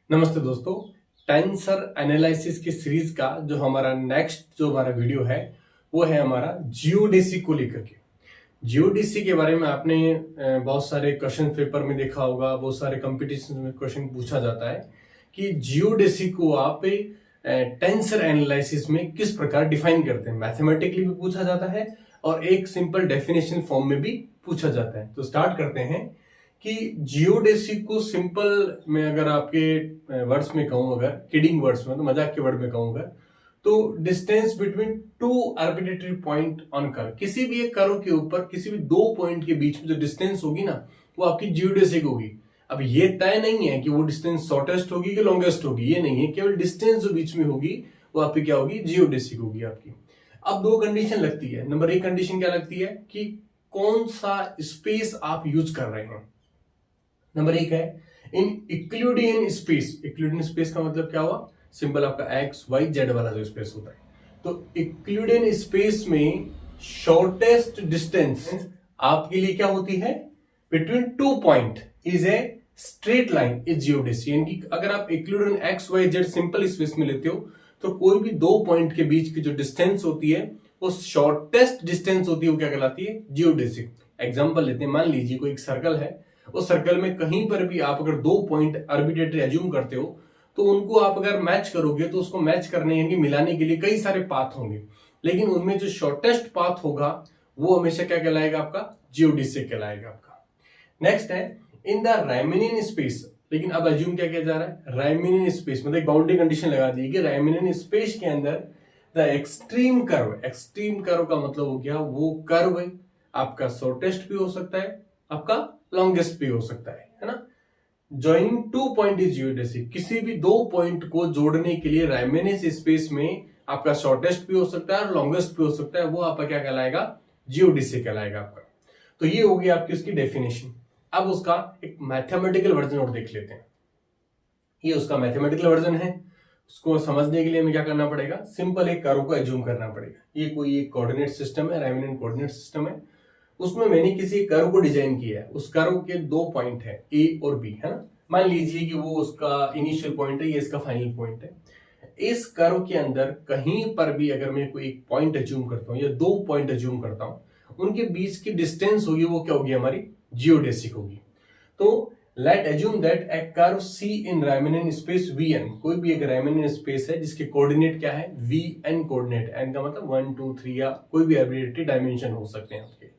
नमस्ते दोस्तों। Tensor analysis की सीरीज का जो हमारा वीडियो है वो है हमारा जियोडेसी को लेकर के। जियोडेसी के बारे में आपने बहुत सारे क्वेश्चन पेपर में देखा होगा, बहुत सारे कंपटीशन में क्वेश्चन पूछा जाता है कि जियोडेसी को आप टेंसर एनालिसिस में किस प्रकार डिफाइन करते हैं। मैथमेटिकली भी पूछा जाता है और एक सिंपल डेफिनेशन फॉर्म में भी पूछा जाता है। तो स्टार्ट करते हैं कि जियोडेसी को सिंपल में अगर आपके वर्ड्स में कहूं, अगर किडिंग वर्ड्स में, तो मजाक के वर्ड में कहूंगा, तो distance between two arbitrary point on curve, किसी भी एक कर्व के ऊपर किसी भी दो पॉइंट के बीच में जो डिस्टेंस होगी ना, वो आपकी जियोडेसिक होगी। अब ये तय नहीं है कि वो डिस्टेंस शॉर्टेस्ट होगी कि लॉन्गेस्ट होगी, ये नहीं है, केवल डिस्टेंस जो बीच में होगी वो आपकी क्या होगी, जियोडेसिक होगी आपकी। अब दो कंडीशन लगती है। नंबर एक कंडीशन क्या लगती है कि कौन सा स्पेस आप यूज कर रहे हैं। नंबर एक है इन इक्लूडियन स्पेस। इक्लूडियन स्पेस का मतलब क्या हुआ, सिंबल आपका एक्स वाई जेड वाला जो स्पेस होता है। तो इक्लूडियन स्पेस में शॉर्टेस्ट डिस्टेंस आपके लिए क्या होती है, between two point is a straight line is geodesy. यानी कि अगर आप Euclidean X Y Z simple space में लेते हो तो कोई भी दो पॉइंट के बीच की जो डिस्टेंस होती है वो शॉर्टेस्ट डिस्टेंस होती है, वो क्या कहलाती है, जियोडेसिक। एग्जांपल लेते हैं, मान लीजिए कोई एक सर्कल है, उस सर्कल में कहीं पर भी आप अगर दो पॉइंट आर्बिट्रेटरी एज्यूम करते हो तो उनको आप अगर मैच करोगे तो उसको मैच करने यानी मिलाने के लिए कई सारे पाथ होंगे, लेकिन उनमें जो शॉर्टेस्ट पाथ होगा वो हमेशा क्या कहलाएगा, आपका जियोडेसिक कहलाएगा आपका। नेक्स्ट है इन द रायमिनियन स्पेस। लेकिन अब एज्यूम क्या किया जा रहा है, रायमिनियन स्पेस मतलब एक बाउंड्री कंडीशन लगा दी कि रायमिनियन स्पेस के अंदर the extreme curve, extreme curve का मतलब हो गया वो कर्व आपका शॉर्टेस्ट भी हो सकता है, आपका लॉन्गेस्ट भी हो सकता है ना। Joining two point is geodesic. किसी भी दो पॉइंट को जोड़ने के लिए रायमिनियन स्पेस में आपका शॉर्टेस्ट भी हो सकता है और लॉन्गेस्ट भी हो सकता है, वो आपका क्या कहलाएगा, जियोडेसिक कहलाएगा आपका। तो ये होगी आपकी उसकी डेफिनेशन। अब उसका एक मैथमेटिकल वर्जन और देख लेते हैं। ये उसका मैथमेटिकल वर्जन है। उसको समझने के लिए हमें क्या करना पड़ेगा, सिंपल एक कर्व को एज्यूम करना पड़ेगा। ये कोई एक कोऑर्डिनेट सिस्टम है, रायमिनियन कोऑर्डिनेट सिस्टम है। उसमें मैंने किसी कर्व को डिजाइन किया है। उस कर्व के दो पॉइंट है, ए और बी, है ना। मान लीजिए कि वो उसका इनिशियल पॉइंट है, ये इसका फाइनल पॉइंट है। इस कर्व के अंदर कहीं पर भी अगर मैं कोई एक पॉइंट एज्यूम करता हूं या दो पॉइंट एज्यूम करता हूं, उनके बीच की डिस्टेंस होगी वो क्या होगी, हमारी जियोडेसिक होगी। तो let assume that a curve C in Riemannian space Vn, कोई भी एक रायमिनियन स्पेस है जिसके कोऑर्डिनेट क्या है, Vn कोऑर्डिनेट। एन का मतलब 1 2 3 या कोई भी आर्बिट्रेरी डायमेंशन हो सकते हैं आपके।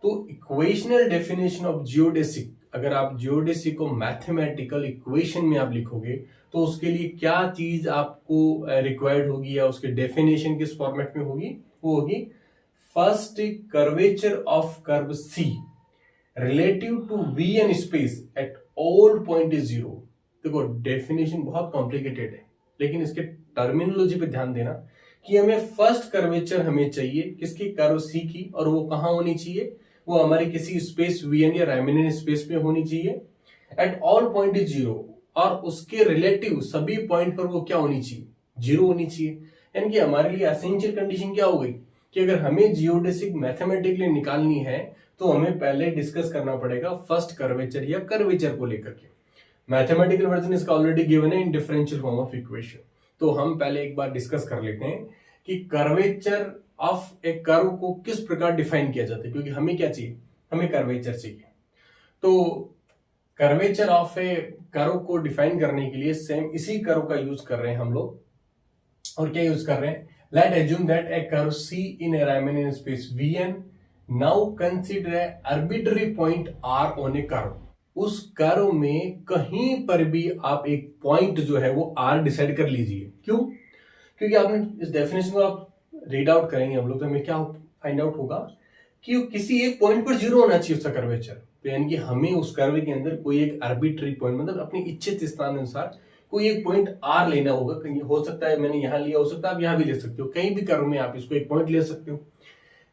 तो इक्वेशनल डेफिनेशन ऑफ जियोडेसिक, अगर आप जियोडेसिक को मैथमेटिकल इक्वेशन में आप लिखोगे तो उसके लिए क्या चीज आपको रिक्वायर्ड होगी या उसके डेफिनेशन किस फॉर्मेट में होगी, वो होगी first curvature of curve C relative to V N space at all point is zero. देखो डेफिनेशन बहुत कॉम्प्लिकेटेड है, लेकिन इसके टर्मिनोलॉजी पे ध्यान देना कि हमें फर्स्ट कर्वेचर हमें चाहिए किसकी, कर्व सी की, और वो कहां होनी चाहिए, वो हमारे किसी स्पेस वीएन या रायमिनियन स्पेस में होनी चाहिए। Eight all point is zero, और उसके रिलेटिव सभी पॉइंट पर वो क्या होनी चाहिए, जीरो होनी चाहिए। यानी कि हमारे लिए एसेंशियल कंडीशन क्या हो गई कि अगर हमें जियोडेसिक मैथमेटिकली निकालनी है तो हमें पहले डिस्कस करना पड़ेगा फर्स्ट कर्वेचर या कर्वेचर को लेकर के। मैथमेटिकल वर्जन इसका ऑलरेडी गिवन है इन डिफरेंशियल फॉर्म ऑफ इक्वेशन। तो हम पहले एक बार डिस्कस कर लेते हैं कि कर्वेचर ऑफ ए कर्व को किस प्रकार डिफाइन किया जाता है, क्योंकि हमें क्या चाहिए, हमें कर्वेचर चाहिए। तो कर्वेचर ऑफ ए कर्व को डिफाइन करने के लिए सेम इसी कर्व का यूज कर रहे हैं हम लोग। और क्या यूज कर रहे हैं, let assume that a curve C in a Riemannian space Vn, now consider a arbitrary point R on a curve. उस कर्व में कहीं पर भी आप एक पॉइंट जो है वो R डिसाइड कर लीजिए। क्यों, क्योंकि आपने इस डेफिनेशन को आप रीड आउट करेंगे हम लोग तो हमें क्या फाइंड आउट होगा कि किसी एक पॉइंट पर जीरो होना चाहिए उसका कर्वेचर। तो यानी कि हमें उस कर्व के अंदर कोई एक आर्बिट्ररी पॉइंट, मतलब अपनी इच्छित स्थान अनुसार कोई एक पॉइंट आर लेना होगा। कहीं हो सकता है मैंने यहां लिया, हो सकता है आप यहां भी ले सकते हो, कहीं भी कर्व में आप इसको एक पॉइंट ले सकते हो।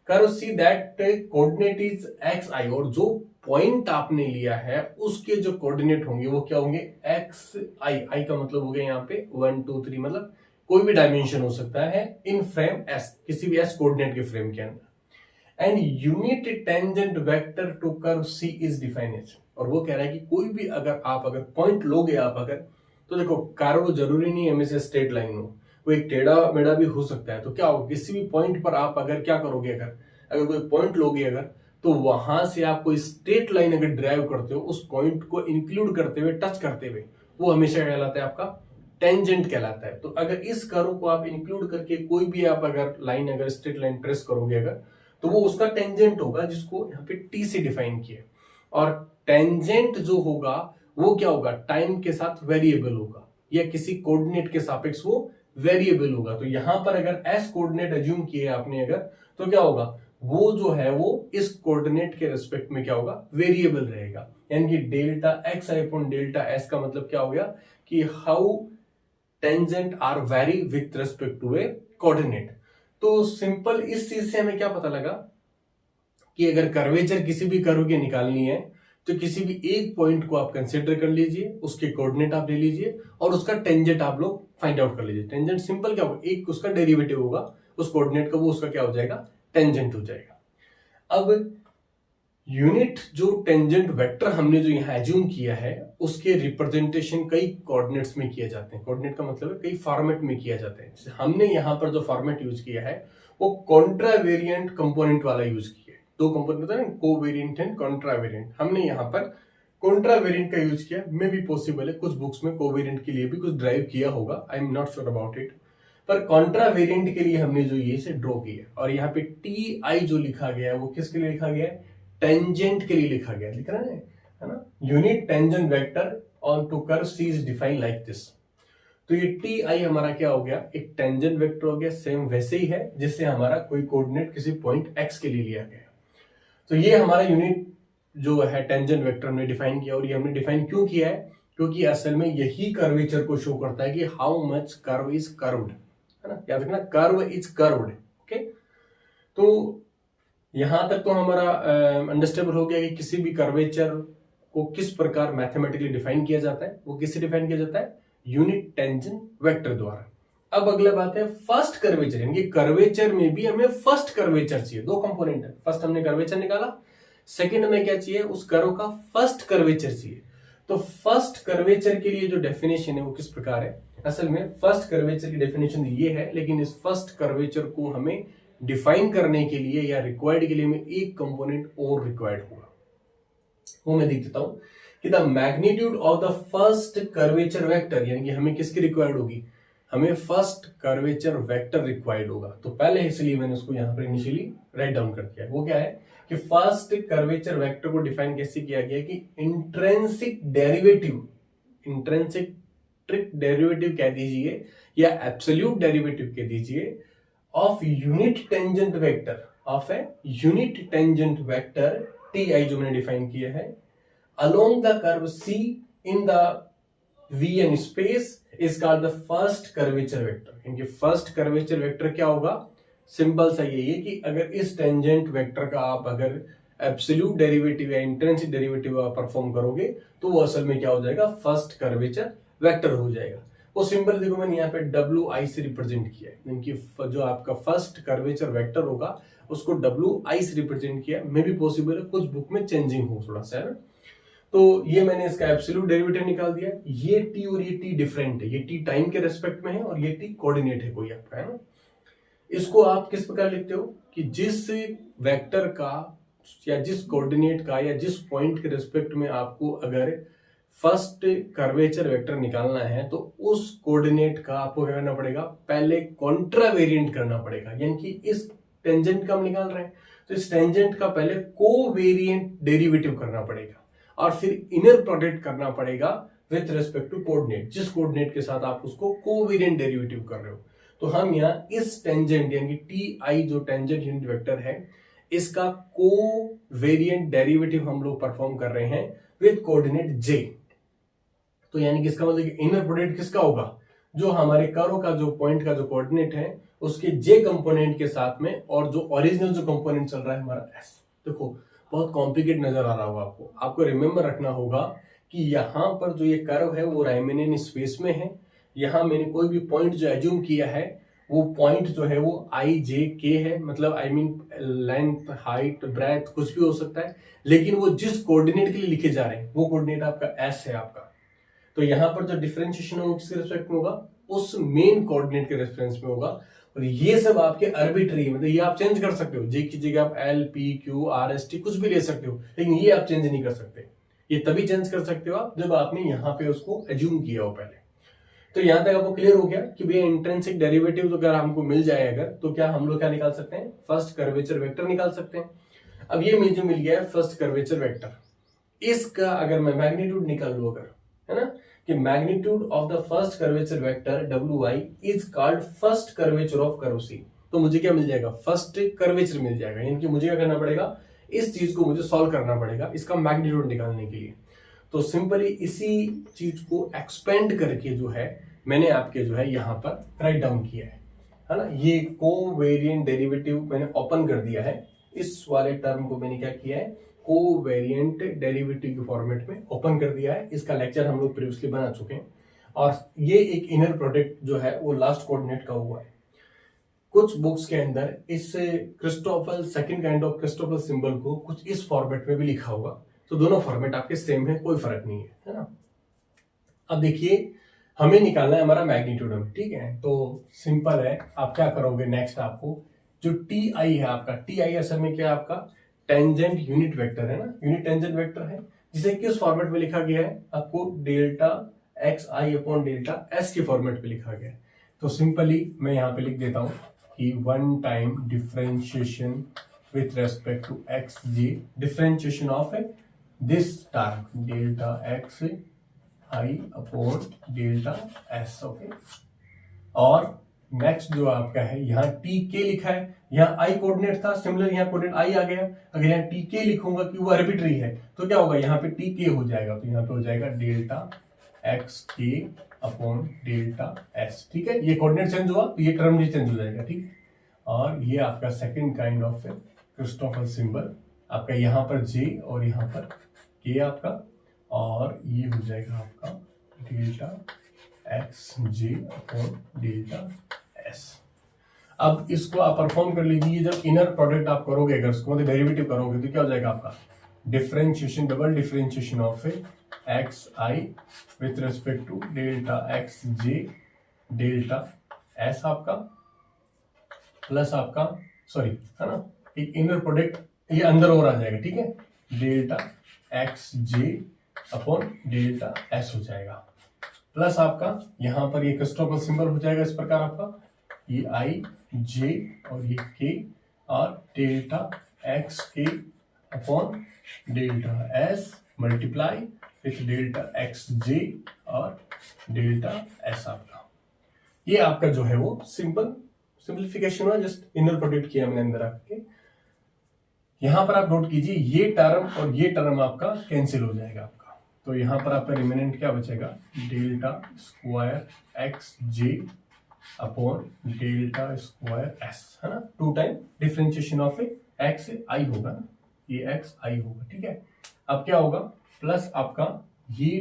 Curve C that coordinate is X I, और जो पॉइंट आपने लिया है उसके जो कोऑर्डिनेट होंगे वो क्या होंगे, एक्स आई। आई का मतलब हो गया यहाँ पे 1 2 3, मतलब कोई भी डायमेंशन हो सकता है इन फ्रेम एस, किसी भी एस कोऑर्डिनेट के फ्रेम के अंदर। And unit tangent vector to curve C is defined as, और वो कह रहा है कि कोई भी अगर पॉइंट लोगे आप, अगर तो देखो कर्व जरूरी नहीं हमेशा स्ट्रेट लाइन हो, वो एक टेढ़ा मेढ़ा भी हो सकता है। तो क्या होगा, किसी भी पॉइंट पर आप अगर क्या करोगे, अगर कोई पॉइंट लोगे अगर, तो वहां से आप कोई स्ट्रेट लाइन अगर ड्राइव करते हो, उस पॉइंट को इंक्लूड करते हुए, टच करते हुए, वो हमेशा कहलाता है आपका टेंजेंट कहलाता है। तो अगर इस कर्व को आप इंक्लूड करके कोई भी आप अगर लाइन, अगर स्ट्रेट लाइन ट्रेस करोगे अगर, तो वो उसका टेंजेंट होगा, जिसको यहाँ पे टी से डिफाइन किया। और टेंजेंट जो होगा वो क्या होगा, टाइम के साथ वेरिएबल होगा, या किसी कोऑर्डिनेट के सापेक्ष वो वेरिएबल होगा। तो यहां पर अगर एस कोऑर्डिनेट अज्यूम किए आपने अगर, तो क्या होगा, वो जो है वो इस कोऑर्डिनेट के रिस्पेक्ट में क्या होगा, वेरिएबल रहेगा। यानी कि delta X upon delta S का मतलब क्या हो गया कि how tangent are vary with respect to a coordinate. तो सिंपल इस चीज से हमें क्या पता लगा कि अगर कर्वेचर किसी भी कर्व की निकालनी है, तो किसी भी एक पॉइंट को आप कंसीडर कर लीजिए, उसके कोऑर्डिनेट आप ले लीजिए और उसका टेंजेंट आप लोग फाइंड आउट कर लीजिए। टेंजेंट सिंपल क्या होगा, एक उसका डेरिवेटिव होगा उस कोऑर्डिनेट का, वो उसका क्या हो जाएगा, टेंजेंट हो जाएगा। अब यूनिट जो टेंजेंट वेक्टर हमने जो यहाँ एज्यूम किया है, उसके रिप्रेजेंटेशन कई कोऑर्डिनेट्स में किए जाते हैं। कोऑर्डिनेट का मतलब है कई फॉर्मेट में किया जाता है। हमने यहाँ पर जो फॉर्मेट यूज किया है वो कॉन्ट्रावेरिएंट कंपोनेंट वाला यूज किया है। दो कंपोनेंट होता है ना, कोवेरिएंट एंड कॉन्ट्रावेरिएंट। हमने यहाँ पर कॉन्ट्रावेरिएंट का यूज किया। मे भी पॉसिबल है कुछ बुक्स में कोवेरिएंट के लिए भी कुछ ड्राइव किया होगा, I am not sure about it, पर कॉन्ट्रावेरिएंट के लिए हमने जो ये से ड्रॉ किया। और यहाँ पे टी आई जो लिखा गया है वो किसके लिए लिखा गया है, टेंजेंट के लिए लिखा गया, लिख रहा है ना, unit tangent vector on to curve C is defined like this. तो ये टी आई हमारा क्या हो गया, एक टेंजेंट वेक्टर हो गया, सेम वैसे ही है जिससे हमारा कोई कोऑर्डिनेट किसी पॉइंट एक्स के लिए लिया गया। तो ये हमारा यूनिट जो है टेंजेंट वेक्टर हमने डिफाइन किया। और ये हमने डिफाइन क्यों किया है, क्योंकि असल में यही कर्वेचर को शो करता है कि how much curve is curved, है ना, याद रखना, कर्व इज कर्व्ड। ओके, तो यहां तक तो हमारा अंडरस्टैंडेबल हो गया कि किसी भी कर्वेचर को किस प्रकार मैथमेटिकली डिफाइन किया जाता है। वो किससे डिफाइन किया जाता है, यूनिट टेंजेंट वेक्टर द्वारा। अब अगला बात है फर्स्ट कर्वेचर, यानी कि कर्वेचर में भी हमें फर्स्ट कर्वेचर चाहिए। दो कंपोनेंट है, फर्स्ट हमने कर्वेचर निकाला, सेकंड में क्या चाहिए, उस कर्व का फर्स्ट कर्वेचर चाहिए। तो फर्स्ट कर्वेचर के लिए जो डेफिनेशन है वो किस प्रकार है, असल में फर्स्ट कर्वेचर की डेफिनेशन ये है, लेकिन इस फर्स्ट कर्वेचर को हमें डिफाइन करने के लिए या रिक्वायर्ड के लिए में एक कंपोनेंट और रिक्वायर्ड होगा। वो मैं देख देता हूं कि the magnitude of the first curvature vector, यानी कि हमें किसकी रिक्वायर्ड होगी, हमें फर्स्ट कर्वेचर वेक्टर रिक्वायर्ड होगा। तो पहले इसलिए मैंने उसको यहां पर इनिशियली राइट डाउन कर दिया। वो क्या है कि फर्स्ट कर्वेचर वेक्टर को डिफाइन कैसे किया गया कि इंट्रिंसिक डेरिवेटिव, इंट्रिंसिक डेरिवेटिव कह दीजिए या एब्सोल्यूट डेरिवेटिव कह दीजिए, of unit tangent vector, of a unit tangent vector T I जो मैंने डिफाइन किया है, along the curve C in the V N space is called the first curvature vector. इनके फर्स्ट कर्वेचर वेक्टर क्या होगा, simple सा यही है कि अगर इस टेंजेंट वेक्टर का आप अगर एब्सोल्यूट डेरिवेटिव या इंट्रिंसिक डेरिवेटिव परफॉर्म करोगे, तो वो असल में क्या हो जाएगा, फर्स्ट कर्वेचर वेक्टर हो जाएगा। वो सिंपल देखो मैंने यहाँ पे डब्ल्यू आई से रिप्रेजेंट किया है, इनकी जो आपका फर्स्ट कर्वेचर वेक्टर होगा उसको डब्ल्यू आई से रिप्रेजेंट किया। मे भी पॉसिबल है कुछ बुक में चेंजिंग हो थोड़ा सा, है ना। तो ये मैंने इसका एब्सोल्यूट डेरिवेटिव निकाल दिया। ये टी और ये टी डिफरेंट है, ये टी टाइम के रेस्पेक्ट में है और ये टी कोऑर्डिनेट है कोई आपका, है ना। इसको आप किस प्रकार लिखते हो कि जिस वेक्टर का या जिस कोऑर्डिनेट का या जिस पॉइंट के रेस्पेक्ट में आपको अगर फर्स्ट कर्वेचर वेक्टर निकालना है, तो उस कोऑर्डिनेट का आपको क्या करना पड़ेगा, पहले कॉन्ट्रावेरिएंट करना पड़ेगा। यानी कि इस टेंजेंट का हम निकाल रहे हैं तो इस टेंजेंट का पहले कोवेरिएंट डेरिवेटिव करना पड़ेगा और फिर इनर प्रोडक्ट करना पड़ेगा विथ रेस्पेक्ट टू कोऑर्डिनेट, जिस कोऑर्डिनेट के साथ आप उसको कोवेरिएंट डेरिवेटिव कर रहे हो। तो हम यहाँ इस टेंजेंट यानी कि टी आई जो टेंजेंट यूनिट वेक्टर है, इसका कोवेरिएंट डेरिवेटिव हम लोग परफॉर्म कर रहे हैं विथ कोऑर्डिनेट जे। तो यानी कि इसका मतलब इनर प्रोडक्ट किसका होगा, जो हमारे कर्व का जो पॉइंट का जो कोऑर्डिनेट है उसके जे कंपोनेंट के साथ में, और जो ओरिजिनल जो कंपोनेंट चल रहा है हमारा एस। देखो बहुत कॉम्प्लिकेट नजर आ रहा होगा आपको रिमेंबर रखना होगा कि यहाँ पर जो ये कर्व है वो राइमेनियन स्पेस में है। यहाँ मैंने कोई भी पॉइंट जो एज्यूम किया है वो पॉइंट जो है वो आई जे के है, मतलब I mean length, height, breadth कुछ भी हो सकता है, लेकिन वो जिस कोऑर्डिनेट के लिए लिखे जा रहे हैं वो कोऑर्डिनेट आपका एस है आपका। तो यहाँ पर जो डिफरेंशिएशन होगा किसके रिस्पेक्ट में होगा, उस मेन कोऑर्डिनेट के रेफरेंस में होगा। और ये सब आपके आर्बिट्री, मतलब ये आप चेंज कर सकते हो, जे की जगह आप L P Q R S T कुछ भी ले सकते हो, लेकिन ये आप चेंज नहीं कर सकते। ये तभी चेंज कर सकते हो आप जब आपने यहाँ पे उसको एज्यूम किया हो पहले। तो यहां तक आपको क्लियर हो गया कि भैया इंट्रिंसिक डेरिवेटिव अगर हमको मिल जाए अगर, तो क्या हम लोग क्या निकाल सकते हैं, फर्स्ट कर्वेचर वेक्टर निकाल सकते हैं। अब ये जो मिल गया है फर्स्ट कर्वेचर वेक्टर, इसका अगर मैं मैग्नीट्यूड निकाल लूं अगर, है ना, कि magnitude of the first curvature vector WI is called first curvature of curve C, तो मुझे क्या मिल जाएगा, फर्स्ट कर्वेचर मिल जाएगा। यानी कि मुझे क्या करना पड़ेगा, इस चीज को मुझे सॉल्व करना पड़ेगा इसका मैग्नीट्यूड निकालने के लिए। तो सिंपली इसी चीज को एक्सपेंड करके जो है मैंने आपके जो है यहाँ पर राइट डाउन किया है ना। ये कोवेरिएंट डेरिवेटिव मैंने ओपन कर दिया है, इस वाले टर्म को मैंने क्या किया है, कोवेरिएंट डेरिवेटिव के फॉर्मेट में ओपन कर दिया है। इसका लेक्चर हम लोग प्रीवियसली बना चुके हैं। और ये एक इनर प्रोडक्ट जो है वो लास्ट कोऑर्डिनेट का हुआ है। कुछ बुक्स के अंदर इस Christoffel second kind of Christoffel symbol को कुछ इस फॉर्मेट में भी लिखा होगा, तो दोनों फॉर्मेट आपके सेम है, कोई फर्क नहीं है ना। अब देखिए हमें निकालना है हमारा मैग्नीट्यूड में, ठीक है। तो सिंपल है, आप क्या करोगे नेक्स्ट, आपको जो टी आई है आपका, टी आई असल में क्या है आपका टेंजेंट यूनिट वेक्टर है ना, यूनिट टेंजेंट वेक्टर है, जिसे किस फॉर्मेट में लिखा गया है आपको, delta X I upon delta S के फॉर्मेट में लिखा गया है। तो सिंपली मैं यहाँ पे लिख देता हूँ कि one time differentiation with respect to X G, differentiation of this term delta X I upon delta S, okay. और नेक्स्ट जो आपका है यहाँ टी के लिखा है, यहाँ आई कोऑर्डिनेट था, सिमिलर यहाँ कोऑर्डिनेट आई आ गया। अगर यहाँ टी के लिखूंगा कि वो आर्बिट्री है तो क्या होगा, यहाँ पे टी के हो जाएगा, तो यहाँ पे हो जाएगा delta X K upon delta S, ठीक है। ये कोऑर्डिनेट चेंज हुआ तो ये टर्म भी चेंज हो जाएगा, ठीक। और ये आपका second kind of Christoffel symbol आपका, यहाँ पर जे और यहाँ पर के आपका, और ये हो जाएगा आपका delta X J upon delta S. अब इसको आप परफॉर्म कर लीजिए, जब इनर प्रोडक्ट आप करोगे अगर उसको मतलब डेरिवेटिव करोगे तो क्या हो जाएगा आपका, differentiation, double differentiation of X I with respect to delta X J delta S आपका, प्लस आपका सॉरी है ना, एक इनर प्रोडक्ट ये अंदर और आ जाएगा, ठीक है, delta X J upon delta S हो जाएगा, प्लस आपका यहाँ पर ये क्रिस्टोफल सिंबल हो जाएगा इस प्रकार आपका, ये आई जे और ये के, और delta X K upon delta S multiply with delta X J और डेल्टा एस आपका। ये आपका जो है वो सिंपलिफिकेशन हुआ, जस्ट इनर प्रोडक्ट किया मैंने अंदर आपके। यहां पर आप नोट कीजिए ये टर्म और ये टर्म आपका कैंसिल हो जाएगा आपका, तो यहां पर आपका रिमेनेंट क्या बचेगा, delta square X J upon delta square S, है ना, two time differentiation of X I होगा ना, ये एक्स आई होगा, ठीक है। अब क्या होगा, प्लस आपका ये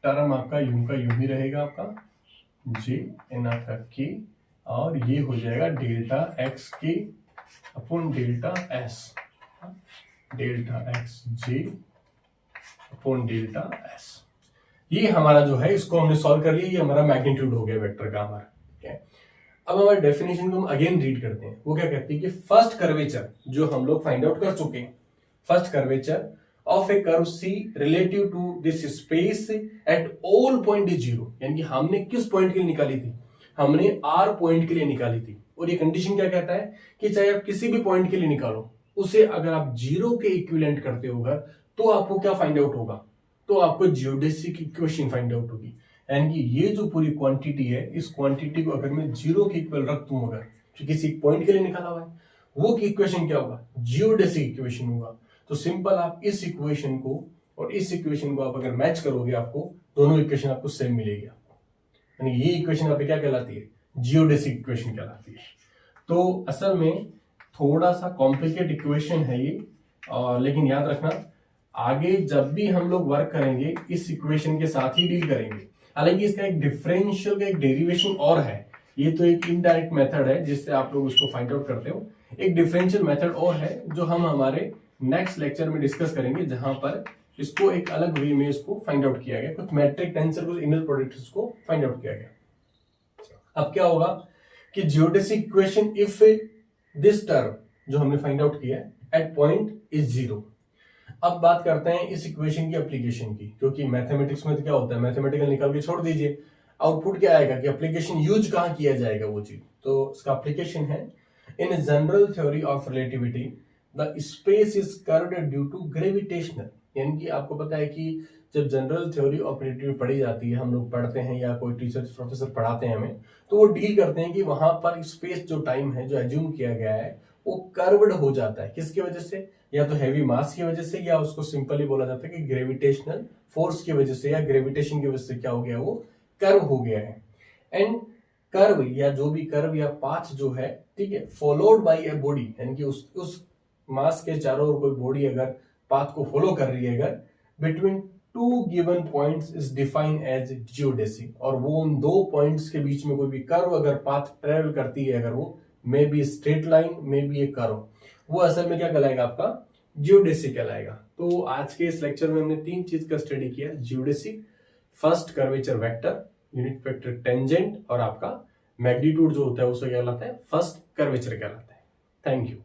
टर्म आपका यूं का यूं ही रहेगा आपका जे एन आपका के, और ये हो जाएगा delta X K upon delta S, delta X J upon delta S. ये हमारा जो है इसको हमने सॉल्व कर लिया, ये हमारा मैग्नीट्यूड हो गया वेक्टर का हमारा, ठीक है। अब हमारे डेफिनेशन को हम अगेन रीड करते हैं, वो क्या कहती है कि फर्स्ट कर्वेचर जो हम लोग फाइंड आउट कर चुके हैं, first curvature of a curve C relative to this space at all point is zero, यानी कि हमने किस पॉइंट के लिए निकाली थी, हमने R पॉइंट के लिए निकाली थी। और ये कंडीशन क्या कहता है कि चाहे आप किसी भी पॉइंट के लिए निकालो, उसे अगर आप जीरो के इक्विवेलेंट करते हो अगर, तो आपको क्या फाइंड आउट होगा, तो आपको जियोडेसिक इक्वेशन फाइंड आउट होगी। यानी कि ये जो पूरी क्वांटिटी है, इस क्वांटिटी को अगर मैं जीरो के इक्वल रख दूं अगर, जो किसी पॉइंट के लिए निकाला हुआ है, वो की इक्वेशन क्या होगा, जियोडेसिक इक्वेशन होगा। तो सिंपल आप इस इक्वेशन को और इस इक्वेशन को आप अगर मैच करोगे, आपको दोनों इक्वेशन आपको सेम मिलेगी आपको, यानी ये इक्वेशन आपको क्या कहलाती है, जियोडेसिक इक्वेशन कहलाती है। तो असल में थोड़ा सा कॉम्प्लिकेटेड इक्वेशन है ये, और लेकिन याद रखना आगे जब भी हम लोग वर्क करेंगे इस इक्वेशन के साथ ही डील करेंगे। हालांकि इसका एक डिफरेंशियल का एक डेरिवेशन और है, ये तो एक इनडायरेक्ट मेथड है जिससे आप लोग उसको फाइंड आउट करते हो, एक डिफरेंशियल मेथड और है जो हम हमारे नेक्स्ट लेक्चर में डिस्कस करेंगे, जहां पर इसको एक अलग वे में इसको फाइंड आउट किया गया, कुछ मैट्रिक टेंसर, कुछ इनर प्रोडक्ट को फाइंड आउट किया गया। अब क्या होगा कि geodesic equation if this term जो हमने फाइंड आउट किया एट पॉइंट इज 0। अब बात करते हैं इस इक्वेशन की एप्लीकेशन की, क्योंकि मैथमेटिक्स में तो क्या होता है, मैथमेटिकल निकाल के छोड़ दीजिए, आउटपुट क्या आएगा कि एप्लीकेशन यूज कहां किया जाएगा वो चीज। तो इसका एप्लीकेशन है in general theory of relativity the space is curved due to gravitational. यानी कि आपको पता है कि जब जनरल थ्योरी ऑफ रिलेटिविटी पढ़ी जाती है, हम लोग पढ़ते हैं या कोई टीचर प्रोफेसर पढ़ाते हैं हमें, तो वो डील करते हैं कि वहां पर स्पेस जो टाइम है जो एज्यूम किया गया है वो कर्व्ड हो जाता है। किसकी वजह से, या तो हैवी मास की वजह से, या उसको सिंपली बोला जाता है कि ग्रेविटेशनल फोर्स की वजह से या ग्रेविटेशन की वजह से क्या हो गया, वो कर्व हो गया है। एंड कर्व या जो भी कर्व या पाथ जो है, ठीक है, फॉलोड बाय ए बॉडी, यानी कि उस मास के चारों ओर कोई बॉडी अगर पाथ को फॉलो कर रही है अगर, between two given points is defined as geodesy, और वो उन दो पॉइंट्स के बीच में कोई भी कर्व अगर पाथ ट्रेवल करती है, अगर वो may be straight line may be A curve, वो असल में क्या कहलाएगा, आपका जियोडेसी कहलाएगा। तो आज के इस लेक्चर में हमने 3 चीज का स्टडी किया, geodesy, first curvature vector, unit vector tangent, और आपका मैग्नीट्यूड जो होता है उसको क्या कहलाता है, फर्स्ट कर्वेचर कहलाता है। Thank you.